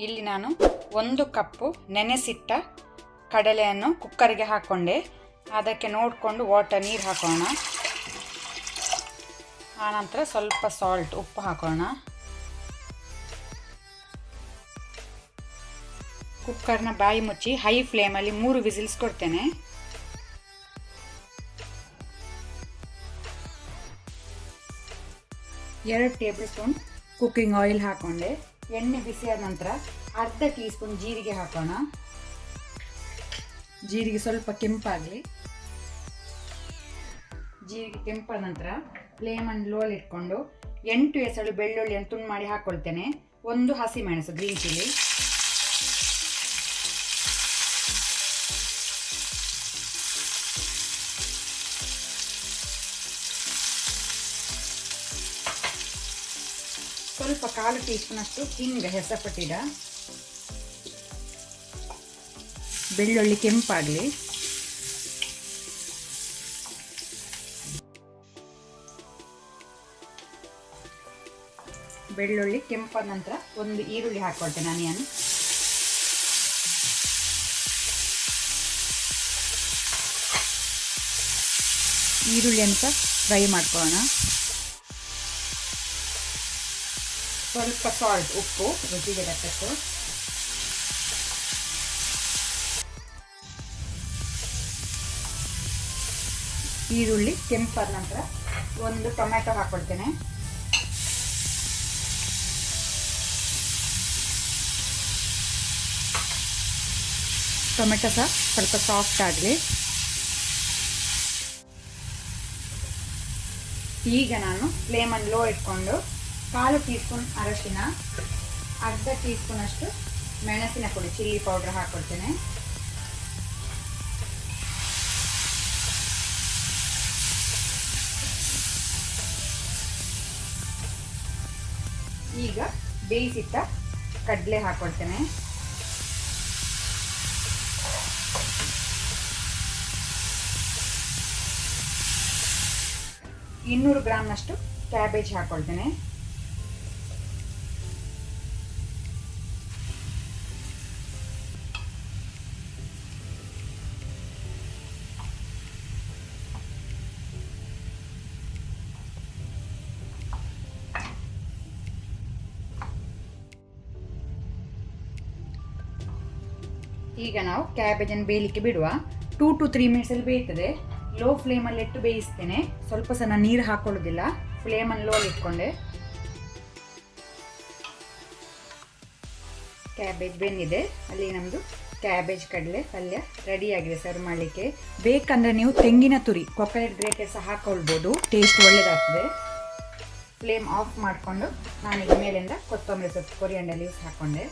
ಇಲ್ಲಿ ನಾನು 1 ಕಪ್ಪು ನೆನೆಸಿಟ್ಟ ಕಡಲೆಯನ್ನು ಕುಕ್ಕರ್ಗೆ ಹಾಕ್ಕೊಂಡೆ. ಅದಕ್ಕೆ ನೋಡಿಕೊಂಡು ನೀರು ಹಾಕೋಣ. ಆನಂತರ ಸ್ವಲ್ಪ ಉಪ್ಪು ಹಾಕೋಣ. ಕುಕ್ಕರ್ನ ಬಾಯಿ ಮುಚ್ಚಿ ಹೈ ಫ್ಲೇಮಲ್ಲಿ 3 ವಿಸಿಲ್ಸ್ ಕೊಡ್ತೇನೆ. ಎರಡು ಟೇಬಲ್ ಸ್ಪೂನ್ ಕುಕ್ಕಿಂಗ್ ಆಯಿಲ್ ಹಾಕೊಂಡೆ. ಎಣ್ಣೆ ಬಿಸಿಯಾದ ನಂತರ ಅರ್ಧ ಟೀ ಸ್ಪೂನ್ ಜೀರಿಗೆ ಹಾಕೋಣ. ಜೀರಿಗೆ ಸ್ವಲ್ಪ ಕೆಂಪಾಗಲಿ. ಜೀರಿಗೆ ಕೆಂಪಾದ ನಂತರ ಫ್ಲೇಮನ್ನು ಲೋಲ್ಲಿ ಇಟ್ಕೊಂಡು 8 ಎಸಳು ಬೆಳ್ಳುಳ್ಳಿಯನ್ನು ತುಂಡು ಮಾಡಿ ಹಾಕ್ಕೊಳ್ತೇನೆ. 1 ಹಸಿಮೆಣಸು ಗ್ರೀನ್ ಚಿಲ್ಲಿ, ಸ್ವಲ್ಪ 1/4 ಟೀ ಸ್ಪೂನ್ ಅಷ್ಟು ಹಿಂಗೆ ಹೆಸಪಟ್ಟಿಡ. ಬೆಳ್ಳುಳ್ಳಿ ಕೆಂಪಾಗಲಿ. ಬೆಳ್ಳುಳ್ಳಿ ಕೆಂಪಾದ ನಂತರ 1 ಈರುಳ್ಳಿ ಹಾಕ್ಕೊಳ್ತೇನೆ, ಆನಿಯನ್. ಈರುಳ್ಳಿಯನ್ನು ಸಹ ಫ್ರೈ ಮಾಡ್ಕೊಳ್ಳೋಣ. ಸ್ವಲ್ಪ ಉಪ್ಪು ರುಚಿಗೆ ತಕ್ಕಷ್ಟು. ಈರುಳ್ಳಿ ಕೆಂಪಾದ ನಂತರ 1 ಟೊಮೆಟೊ ಹಾಕ್ಕೊಳ್ತೇನೆ. ಟೊಮೆಟೊ ಸಹ ಸ್ವಲ್ಪ ಸಾಫ್ಟ್ ಆಗಲಿ. ಈಗ ನಾನು ಫ್ಲೇಮನ್ನು ಲೋ ಇಟ್ಕೊಂಡು 1/4 ಟೀ ಸ್ಪೂನ್ ಅರಶಿನ, ಅರ್ಧ ಟೀ ಸ್ಪೂನ್ ಅಷ್ಟು ಮೆಣಸಿನ ಪುಡಿ ಚಿಲ್ಲಿ ಪೌಡರ್ ಹಾಕ್ಕೊಳ್ತೇನೆ. ಈಗ ಬೇಯಿಸಿಟ್ಟ ಕಡಲೆ ಹಾಕ್ಕೊಳ್ತೇನೆ. ಇನ್ನೂರು ಗ್ರಾಮ್ನಷ್ಟು ಕ್ಯಾಬೇಜ್ ಹಾಕ್ಕೊಳ್ತೇನೆ. ಈಗ ನಾವು ಕ್ಯಾಬೇಜನ್ನು ಬೇಯಲಿಕ್ಕೆ ಬಿಡುವ. 2 to 3 ಮಿನಿಟ್ಸಲ್ಲಿ ಬೇಯ್ತದೆ. ಲೋ ಫ್ಲೇಮಲ್ಲಿ ಇಟ್ಟು ಬೇಯಿಸ್ತೇನೆ. ಸ್ವಲ್ಪ ಸಹ ನೀರು ಹಾಕೊಳ್ಳೋದಿಲ್ಲ. ಫ್ಲೇಮನ್ನು ಲೋ ಇಟ್ಕೊಂಡೆ. ಕ್ಯಾಬೇಜ್ ಬೆಂದಿದೆ. ಅಲ್ಲಿ ನಮ್ಮದು ಕ್ಯಾಬೇಜ್ ಕಡಲೆ ಪಲ್ಯ ರೆಡಿಯಾಗಿದೆ ಸರ್ವ್ ಮಾಡಲಿಕ್ಕೆ. ಬೇಕಂದರೆ ನೀವು ತೆಂಗಿನ ತುರಿ ಕೊಕೊನಟ್ ಗ್ರೇಟರ್ ಸಹ ಹಾಕ್ಕೊಳ್ಬೋದು, ಟೇಸ್ಟ್ ಒಳ್ಳೆಯದಾಗ್ತದೆ. ಫ್ಲೇಮ್ ಆಫ್ ಮಾಡಿಕೊಂಡು ನಾನೀಗ ಮೇಲಿಂದ ಕೊತ್ತಂಬರಿ ಸೊಪ್ಪು ಕೊರಿಯಾಂಡರ್ ಲೀವ್ಸ್ ಹಾಕ್ಕೊಂಡೆ.